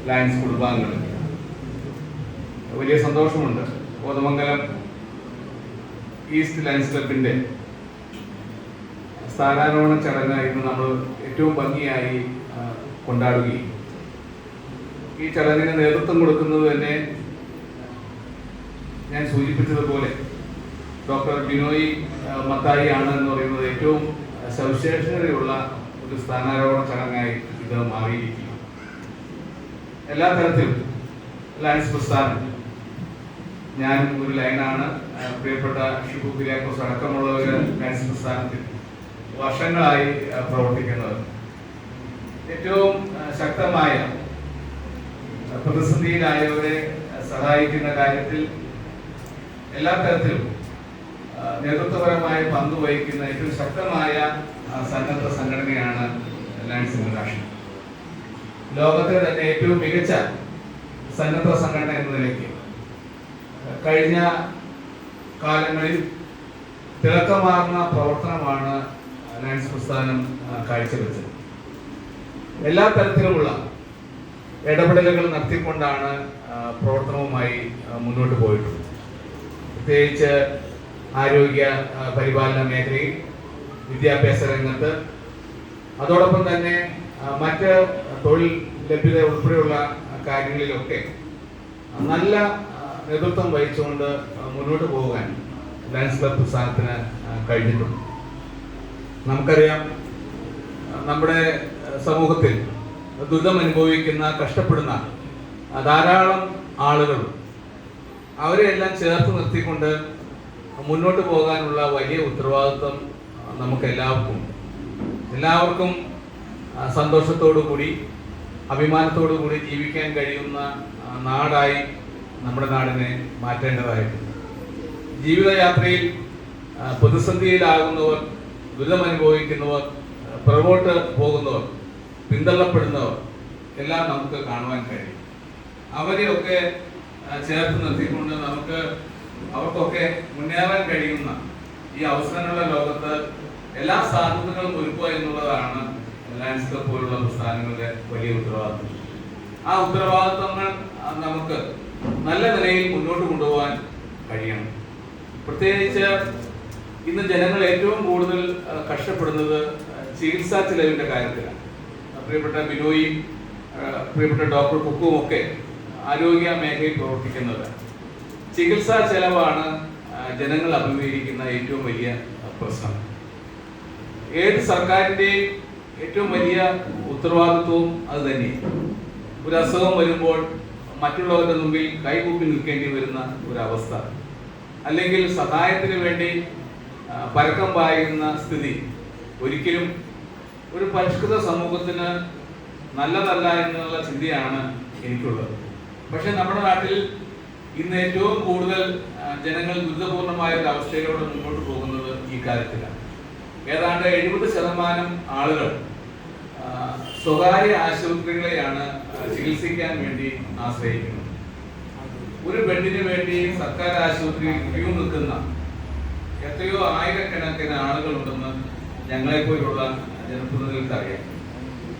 Lions കുടുംബാംഗങ്ങൾ, വലിയ സന്തോഷമുണ്ട്. കോതമംഗലം ഈസ്റ്റ് ലയൺസ് ക്ലബിൻ്റെ സ്ഥാനാരോഹണ ചടങ്ങായിരുന്നു നമ്മൾ ഏറ്റവും ഭംഗിയായി കൊണ്ടാടുകയും ഈ ചടങ്ങിന് നേതൃത്വം കൊടുക്കുന്നത് തന്നെ ഞാൻ സൂചിപ്പിച്ചതുപോലെ ഡോക്ടർ ബിനോയ് മത്തായി ആണ് എന്ന് പറയുന്നത് ഏറ്റവും സവിശേഷതയുള്ള ഒരു സ്ഥാനാരോഹണ ചടങ്ങായി ഇത് മാറിയിരിക്കുന്നു. എല്ലാ തരത്തിലും ലയൺസ് പ്രസ്ഥാനം, ഞാനും ഒരു ലയനാണ്, പ്രിയപ്പെട്ട ഷിബു കുര്യാക്കോസ് അടക്കമുള്ളവർ ലയൺസ് പ്രസ്ഥാനത്തിൽ വർഷങ്ങളായി പ്രവർത്തിക്കുന്നവർ, ഏറ്റവും ശക്തമായ പ്രതിസന്ധിയിലായവരെ സഹായിക്കുന്ന കാര്യത്തിൽ എല്ലാ തരത്തിലും നേതൃത്വപരമായ പങ്ക് വഹിക്കുന്ന ഏറ്റവും ശക്തമായ സന്നദ്ധ സംഘടനയാണ് ലയൺസ് ഇന്റർനാഷണൽ. ലോകത്തെ തന്നെ ഏറ്റവും മികച്ച സന്നദ്ധ സംഘടന എന്ന നിലയ്ക്ക് കഴിഞ്ഞ കാലങ്ങളിൽ തിളക്കമാർന്ന പ്രവർത്തനമാണ് ലയൺസ് പ്രസ്ഥാനം കാഴ്ചവെച്ചത്. എല്ലാ തരത്തിലുമുള്ള ഇടപെടലുകൾ നടത്തിക്കൊണ്ടാണ് പ്രവർത്തനവുമായി മുന്നോട്ട് പോയിട്ടുള്ളത്. പ്രത്യേകിച്ച് ആരോഗ്യ പരിപാലന മേഖലയിൽ, വിദ്യാഭ്യാസ രംഗത്ത്, അതോടൊപ്പം തന്നെ മറ്റ് തൊഴിൽ ലഭ്യത ഉൾപ്പെടെയുള്ള കാര്യങ്ങളിലൊക്കെ നല്ല നേതൃത്വം വഹിച്ചുകൊണ്ട് മുന്നോട്ട് പോകാൻ ലയൺസ് ക്ലബ് പ്രസ്ഥാനത്തിന് കഴിഞ്ഞിട്ടുണ്ട്. നമുക്കറിയാം, നമ്മുടെ സമൂഹത്തിൽ ദുരിതം അനുഭവിക്കുന്ന, കഷ്ടപ്പെടുന്ന ധാരാളം ആളുകൾ, അവരെയെല്ലാം ചേർത്ത് നിർത്തിക്കൊണ്ട് മുന്നോട്ട് പോകാനുള്ള വലിയ ഉത്തരവാദിത്വം നമുക്ക് എല്ലാവർക്കും സന്തോഷത്തോടു കൂടി, അഭിമാനത്തോടു കൂടി ജീവിക്കാൻ കഴിയുന്ന നാടായി നമ്മുടെ നാടിനെ മാറ്റേണ്ടതായിട്ടുണ്ട്. ജീവിതയാത്രയിൽ പ്രതിസന്ധിയിലാകുന്നവർ, ദുരിതമനുഭവിക്കുന്നവർ, പുറകോട്ട് പോകുന്നവർ, പിന്തള്ളപ്പെടുന്നവർ എല്ലാം നമുക്ക് കാണുവാൻ കഴിയും. അവരെയൊക്കെ ചേർത്ത് നിർത്തിക്കൊണ്ട് അവർക്കൊക്കെ മുന്നേറാൻ കഴിയുന്ന ഈ അവസരങ്ങളുടെ ലോകത്ത് എല്ലാ സാധ്യതകളും ഒരുക്കുക എന്നുള്ളതാണ് ലയൺസ് ക്ലബ് പോലുള്ള പ്രസ്ഥാനങ്ങളുടെ വലിയ ഉത്തരവാദിത്വം. ആ ഉത്തരവാദിത്വങ്ങൾ നമുക്ക് നല്ല നിലയിൽ മുന്നോട്ട് കൊണ്ടുപോകാൻ കഴിയണം. പ്രത്യേകിച്ച് ഇന്ന് ജനങ്ങൾ ഏറ്റവും കൂടുതൽ കഷ്ടപ്പെടുന്നത് ചികിത്സാ ചെലവിന്റെ കാര്യത്തിലാണ്. പ്രിയപ്പെട്ട ബിനോയും പ്രിയപ്പെട്ട ഡോക്ടർ കുക്കും ഒക്കെ ആരോഗ്യ മേഖലയിൽ പ്രവർത്തിക്കുന്നത്. ചികിത്സാ ചെലവാണ് ജനങ്ങൾ അഭിമുഖീകരിക്കുന്ന ഏറ്റവും വലിയ പ്രശ്നം. ഏത് സർക്കാരിൻ്റെയും ഏറ്റവും വലിയ ഉത്തരവാദിത്വവും അത് തന്നെയാണ്. ഒരു അസുഖം വരുമ്പോൾ മറ്റുള്ളവരുടെ മുമ്പിൽ കൈകൂപ്പി നിൽക്കേണ്ടി വരുന്ന ഒരവസ്ഥ, അല്ലെങ്കിൽ സഹായത്തിന് വേണ്ടി പരക്കം പായുന്ന സ്ഥിതി ഒരിക്കലും ഒരു പരിഷ്കൃത സമൂഹത്തിന് നല്ലതല്ല എന്നുള്ള ചിന്തയാണ് എനിക്കുള്ളത്. പക്ഷെ നമ്മുടെ നാട്ടിൽ ഇന്ന് ഏറ്റവും കൂടുതൽ ജനങ്ങൾ ദുരിതപൂർണമായ ഒരു അവസ്ഥയിലൂടെ മുന്നോട്ട് പോകുന്നത് ഈ കാര്യത്തിലാണ്. ഏതാണ്ട് 70% ആളുകൾ സ്വകാര്യ ആശുപത്രികളെയാണ് ചികിത്സിക്കാൻ വേണ്ടി ആശ്രയിക്കുന്നത്. ഒരു ബെഡിന് വേണ്ടി സർക്കാർ ആശുപത്രിയിൽ ക്യൂ നിൽക്കുന്ന എത്രയോ ആയിരക്കണക്കിന് ആളുകളുണ്ടെന്ന് ഞങ്ങളെപ്പോലുള്ള ജനപ്രതിനിധികൾക്ക് അറിയാം.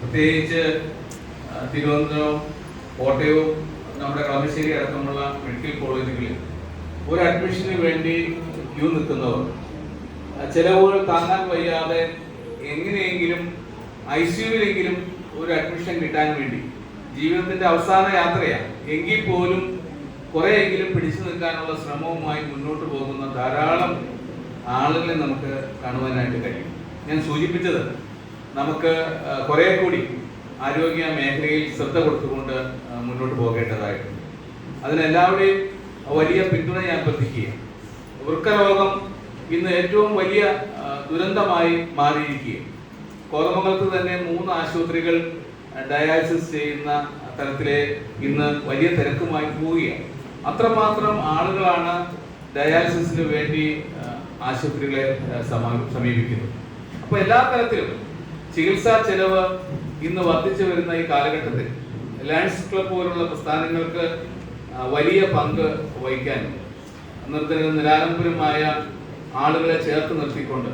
പ്രത്യേകിച്ച് തിരുവനന്തപുരം, കോട്ടയവും നമ്മുടെ കളമശ്ശേരി അടക്കമുള്ള മെഡിക്കൽ കോളേജുകളിൽ ഒരു അഡ്മിഷന് വേണ്ടി ക്യൂ നിൽക്കുന്നവർ, ചിലവുകൾ താങ്ങാൻ വയ്യാതെ എങ്ങനെയെങ്കിലും ICUവിലെങ്കിലും ഒരു അഡ്മിഷൻ കിട്ടാൻ വേണ്ടി, ജീവിതത്തിന്റെ അവസാന യാത്രയാണ് എങ്കിൽ പോലും കുറെയെങ്കിലും പിടിച്ചു നിൽക്കാനുള്ള ശ്രമവുമായി മുന്നോട്ട് പോകുന്ന ധാരാളം ആളുകളെ നമുക്ക് കാണുവാനായിട്ട് കഴിയും. ഞാൻ സൂചിപ്പിച്ചത് നമുക്ക് കുറെ കൂടി ആരോഗ്യ മേഖലയിൽ ശ്രദ്ധ കൊടുത്തുകൊണ്ട് മുന്നോട്ട് പോകേണ്ടതായിട്ടുണ്ട്. അതിനെല്ലാവരുടെയും വലിയ പിന്തുണ ഞാൻ അഭ്യർത്ഥിക്കുകയാണ്. വൃക്കരോഗം ഇന്ന് ഏറ്റവും വലിയ ദുരന്തമായി മാറിയിരിക്കുകയും കോതമംഗലത്ത് തന്നെ 3 ആശുപത്രികൾ ഡയാലിസിസ് ചെയ്യുന്ന തരത്തിലെ ഇന്ന് വലിയ തിരക്കുമായി പോവുകയാണ്. അത്രമാത്രം ആളുകളാണ് ഡയാലിസിസിന് വേണ്ടി ആശുപത്രികളെ സമീപിക്കുന്നത്. അപ്പോൾ എല്ലാ തരത്തിലും ചികിത്സാ ചെലവ് ഇന്ന് വർദ്ധിച്ചു വരുന്ന ഈ കാലഘട്ടത്തിൽ ലയൺസ് ക്ലബ് പോലുള്ള പ്രസ്ഥാനങ്ങൾക്ക് വലിയ പങ്ക് വഹിക്കാനും നിരാലംബരമായ ആളുകളെ ചേർത്ത് നിർത്തിക്കൊണ്ട്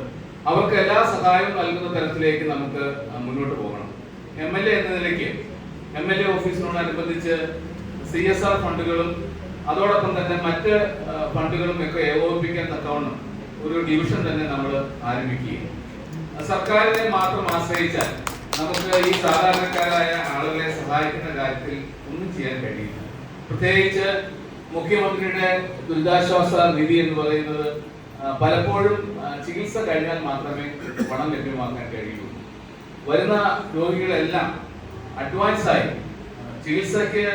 അവർക്ക് എല്ലാ സഹായവും നൽകുന്ന തരത്തിലേക്ക് നമുക്ക് മുന്നോട്ട് പോകണം. MLA എന്ന നിലയ്ക്ക് MLA ഓഫീസിനോടനുബന്ധിച്ച് CSR ഫണ്ടുകളും അതോടൊപ്പം തന്നെ മറ്റ് ഫണ്ടുകളും ഒക്കെ ഏകോപിപ്പിക്കാൻ തക്കവണ്ണം ഒരു ഡിവിഷൻ തന്നെ നമ്മൾ ആരംഭിക്കുകയും സർക്കാരിനെ മാത്രം ആശ്രയിച്ചാൽ നമുക്ക് ഈ സാധാരണക്കാരായ ആളുകളെ സഹായിക്കുന്ന കാര്യത്തിൽ ഒന്നും ചെയ്യാൻ കഴിയില്ല. പ്രത്യേകിച്ച് മുഖ്യമന്ത്രിയുടെ ദുരിതാശ്വാസ നിധി എന്ന് പറയുന്നത് പലപ്പോഴും ചികിത്സ കഴിഞ്ഞാൽ മാത്രമേ പണം ലഭ്യമാക്കാൻ കഴിയുള്ളൂ. വരുന്ന രോഗികളെല്ലാം അഡ്വാൻസായി ചികിത്സയ്ക്ക്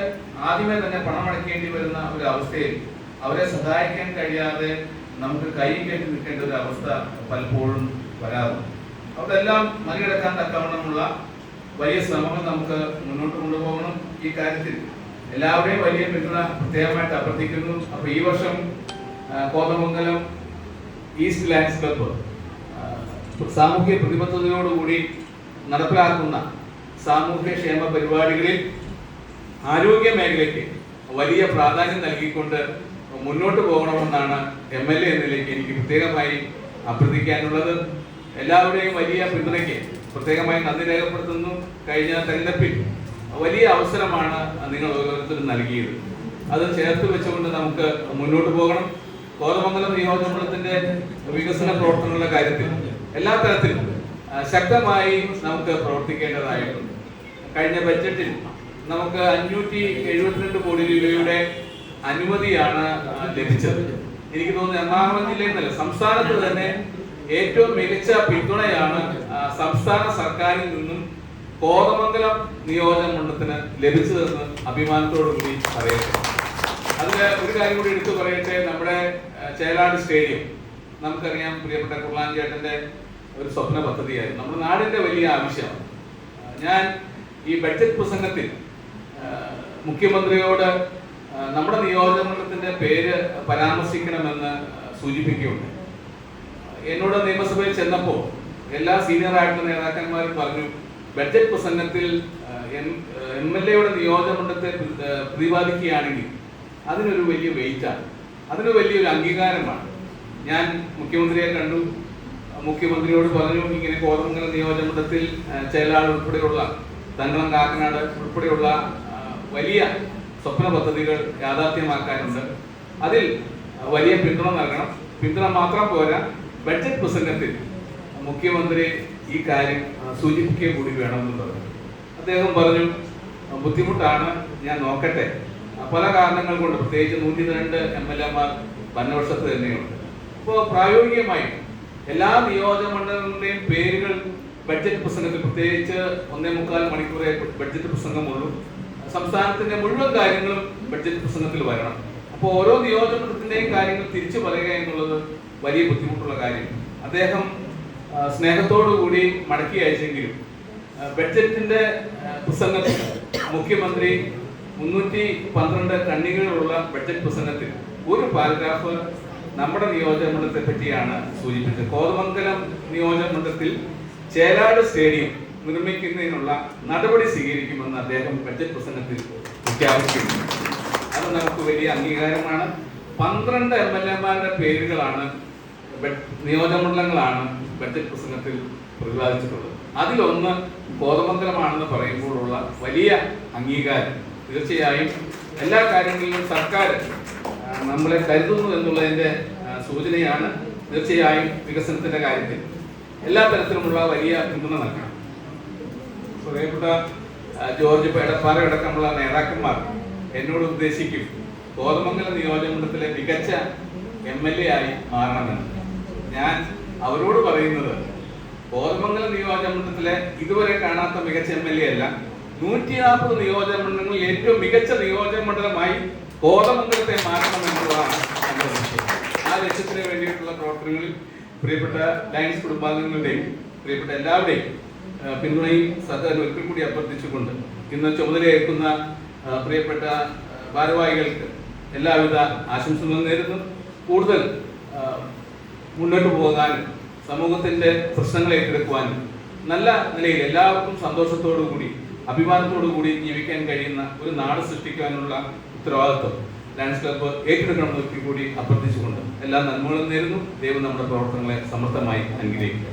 ആദ്യമേ തന്നെ പണം അടയ്ക്കേണ്ടി വരുന്ന ഒരു അവസ്ഥയിൽ അവരെ സഹായിക്കാൻ കഴിയാതെ നമുക്ക് കൈയും കെട്ടി നിൽക്കേണ്ട ഒരു അവസ്ഥ പലപ്പോഴും വരാറുണ്ട്. അതെല്ലാം മറികടക്കാൻ തക്കവണ്ണമുള്ള വലിയ ശ്രമങ്ങൾ നമുക്ക് മുന്നോട്ട് കൊണ്ടുപോകണം. ഈ കാര്യത്തിൽ എല്ലാവരെയും വലിയ പിന്തുണ പ്രത്യേകമായിട്ട് അഭ്യർത്ഥിക്കുന്നു. അപ്പൊ ഈ വർഷം കോതമംഗലം ഈസ്റ്റ് ലയൺസ് ക്ലബ്ബ് സാമൂഹ്യ പ്രതിബദ്ധതയോടുകൂടി നടപ്പിലാക്കുന്ന സാമൂഹ്യക്ഷേമ പരിപാടികളിൽ ആരോഗ്യ മേഖലയ്ക്ക് വലിയ പ്രാധാന്യം നൽകിക്കൊണ്ട് മുന്നോട്ട് പോകണമെന്നാണ് MLA എന്ന നിലയ്ക്ക് എനിക്ക് പ്രത്യേകമായി അഭ്യർത്ഥിക്കാനുള്ളത്. എല്ലാവരുടെയും വലിയ പിന്തുണയ്ക്ക് പ്രത്യേകമായി നന്ദി രേഖപ്പെടുത്തുന്നു. കഴിഞ്ഞ തെരഞ്ഞെടുപ്പിൽ വലിയ അവസരമാണ് നിങ്ങൾ ഓരോരുത്തരും നൽകിയത്. അത് ചേർത്ത് വെച്ചുകൊണ്ട് നമുക്ക് മുന്നോട്ട് പോകണം. കോതമംഗലം നിയോജകമണ്ഡലത്തിന്റെ വികസന പ്രവർത്തനങ്ങളുടെ കാര്യത്തിൽ എല്ലാ തരത്തിലും ശക്തമായി നമുക്ക് പ്രവർത്തിക്കേണ്ടതായിട്ടുണ്ട്. കഴിഞ്ഞ ബഡ്ജറ്റിൽ നമുക്ക് 572 കോടി രൂപയുടെ അനുമതിയാണ് ലഭിച്ചത്. എനിക്ക് തോന്നുന്നു എറണാകുളം ജില്ലയിൽ നിന്നല്ല സംസ്ഥാനത്ത് തന്നെ ഏറ്റവും മികച്ച പിന്തുണയാണ് സംസ്ഥാന സർക്കാരിൽ നിന്നും കോതമംഗലം നിയോജകമണ്ഡലത്തിന് ലഭിച്ചതെന്ന് അഭിമാനത്തോടുകൂടി പറയട്ടെ. അതിന് ഒരു കാര്യം കൂടി എടുത്തു പറയട്ടെ. നമ്മുടെ ചേലാട് സ്റ്റേഡിയം നമുക്കറിയാം, പ്രിയപ്പെട്ട കുർലാൻ ചേട്ടന്റെ ഒരു സ്വപ്ന പദ്ധതിയായിരുന്നു, നമ്മുടെ നാടിന്റെ വലിയ ആവശ്യമാണ്. ഞാൻ ഈ ബഡ്ജറ്റ് പ്രസംഗത്തിൽ മുഖ്യമന്ത്രിയോട് നമ്മുടെ നിയോജകമണ്ഡലത്തിന്റെ പേര് പരാമർശിക്കണമെന്ന് സൂചിപ്പിക്കുകയുണ്ട്. എന്നോട് നിയമസഭയിൽ ചെന്നപ്പോൾ എല്ലാ സീനിയർ ആയിട്ടുള്ള നേതാക്കന്മാരും പറഞ്ഞു, ബഡ്ജറ്റ് പ്രസംഗത്തിൽ MLA നിയോജകമണ്ഡലത്തെ പ്രതിപാദിക്കുകയാണെങ്കിൽ അതിനൊരു വലിയ വെയിറ്റാണ്, അതിന് വലിയൊരു അംഗീകാരമാണ്. ഞാൻ മുഖ്യമന്ത്രിയെ കണ്ടു, മുഖ്യമന്ത്രിയോട് പറഞ്ഞു, ഇങ്ങനെ കോതമംഗലം നിയോജകമണ്ഡലത്തിൽ ചേലാട് ഉൾപ്പെടെയുള്ള തങ്കളം കാക്കനാട് ഉൾപ്പെടെയുള്ള വലിയ സ്വപ്ന പദ്ധതികൾ യാഥാർത്ഥ്യമാക്കാനുണ്ട്, അതിൽ വലിയ പിന്തുണ നൽകണം. പിന്തുണ മാത്രം പോരാ, ബഡ്ജറ്റ് പ്രസംഗത്തിൽ മുഖ്യമന്ത്രി ഈ കാര്യം സൂചിപ്പിക്കുക കൂടി വേണമെന്ന് പറഞ്ഞു. അദ്ദേഹം പറഞ്ഞു, ബുദ്ധിമുട്ടാണ്, ഞാൻ നോക്കട്ടെ. പല കാരണങ്ങൾ കൊണ്ട്, പ്രത്യേകിച്ച് 102 MLA ഭരണപക്ഷത്ത് തന്നെയുണ്ട്. അപ്പോൾ പ്രായോഗികമായി എല്ലാ നിയോജകമണ്ഡലങ്ങളുടെയും പേരുകൾ ബഡ്ജറ്റ് പ്രസംഗത്തിൽ, പ്രത്യേകിച്ച് 1.25 മണിക്കൂറേ ബഡ്ജറ്റ് പ്രസംഗമുള്ളൂ, സംസ്ഥാനത്തിന്റെ മുഴുവൻ കാര്യങ്ങളും ബഡ്ജറ്റ് പ്രസംഗത്തിൽ വരണം. അപ്പോൾ ഓരോ നിയോജകമണ്ഡലത്തിന്റെയും കാര്യങ്ങൾ തിരിച്ചു പറയുക എന്നുള്ളത് വലിയ ബുദ്ധിമുട്ടുള്ള കാര്യം. അദ്ദേഹം സ്നേഹത്തോടുകൂടി മടക്കി അയച്ചെങ്കിലും ബഡ്ജറ്റിന്റെ പ്രസംഗത്തിൽ മുഖ്യമന്ത്രി 312 കണ്ണികളുള്ള ബഡ്ജറ്റ് പ്രസംഗത്തിൽ ഒരു പാരഗ്രാഫ് നമ്മുടെ നിയോജകമണ്ഡലത്തെ പറ്റിയാണ് സൂചിപ്പിച്ചത്. കോതമംഗലം നിയോജകമണ്ഡലത്തിൽ ചേലാട് സ്റ്റേഡിയം നിർമ്മിക്കുന്നതിനുള്ള നടപടി സ്വീകരിക്കുമെന്ന് അദ്ദേഹം ബഡ്ജറ്റ് പ്രസംഗത്തിൽ പ്രഖ്യാപിച്ചിട്ടുണ്ട്. അത് നമുക്ക് വലിയ അംഗീകാരമാണ്. 12 MLA പേരുകളാണ്, നിയോജകമണ്ഡലങ്ങളാണ് ബഡ്ജറ്റ് പ്രസംഗത്തിൽ പ്രതിപാദിച്ചിട്ടുള്ളത്. അതിലൊന്ന് കോതമംഗലമാണെന്ന് പറയുമ്പോഴുള്ള വലിയ അംഗീകാരം. തീർച്ചയായും എല്ലാ കാര്യങ്ങളിലും സർക്കാർ നമ്മളെ കരുതുന്നു എന്നുള്ളതിന്റെ സൂചനയാണ്. തീർച്ചയായും വികസനത്തിന്റെ കാര്യത്തിൽ എല്ലാ തരത്തിലുമുള്ള വലിയ പിന്തുണ നൽകണം. പ്രിയപ്പെട്ട ജോർജ് എടപ്പാറ അടക്കമുള്ള നേതാക്കന്മാർ എന്നോട് ഉദ്ദേശിക്കും, കോതമംഗലം നിയോജകമണ്ഡലത്തിലെ മികച്ച MLA ആയി മാറണമെന്ന്. ഞാൻ അവരോട് പറയുന്നത്, കോതമംഗലം നിയോജകമണ്ഡലത്തിലെ ഇതുവരെ കാണാത്ത മികച്ച MLA അല്ല, 140 നിയോജകമണ്ഡലങ്ങളിൽ ഏറ്റവും മികച്ച നിയോജകമണ്ഡലമായി കോതമംഗലത്തെ മാറ്റണമെന്നുള്ളതാണ് എന്റെ ലക്ഷ്യം. ആ ലക്ഷ്യത്തിന് വേണ്ടിയിട്ടുള്ള പ്രവർത്തനങ്ങളിൽ പ്രിയപ്പെട്ട ലയൺസ് കുടുംബാംഗങ്ങളുടെയും പ്രിയപ്പെട്ട എല്ലാവരുടെയും പിന്തുണയും സഹകരണം ഒരിക്കൽ കൂടി അഭ്യർത്ഥിച്ചുകൊണ്ട് ഇന്ന് ചുമതലയേൽക്കുന്ന പ്രിയപ്പെട്ട ഭാരവാഹികൾക്ക് എല്ലാവിധ ആശംസകളും നേരുന്നു. കൂടുതൽ മുന്നോട്ട് പോകാനും സമൂഹത്തിന്റെ പ്രശ്നങ്ങൾ ഏറ്റെടുക്കുവാനും നല്ല നിലയിൽ എല്ലാവർക്കും സന്തോഷത്തോടു കൂടി അഭിമാനത്തോടു കൂടി ജീവിക്കാൻ കഴിയുന്ന ഒരു നാട് സൃഷ്ടിക്കാനുള്ള ഉത്തരവാദിത്വം ലയൺസ് ക്ലബ്ബ് ഏറ്റെടുക്കണമെന്ന് കൂടി അഭ്യർത്ഥിച്ചുകൊണ്ട് എല്ലാ നന്മകളും നേരുന്നു. ദൈവം നമ്മുടെ പ്രവർത്തനങ്ങളെ സമർത്ഥമായി അനുഗ്രഹിക്കുക.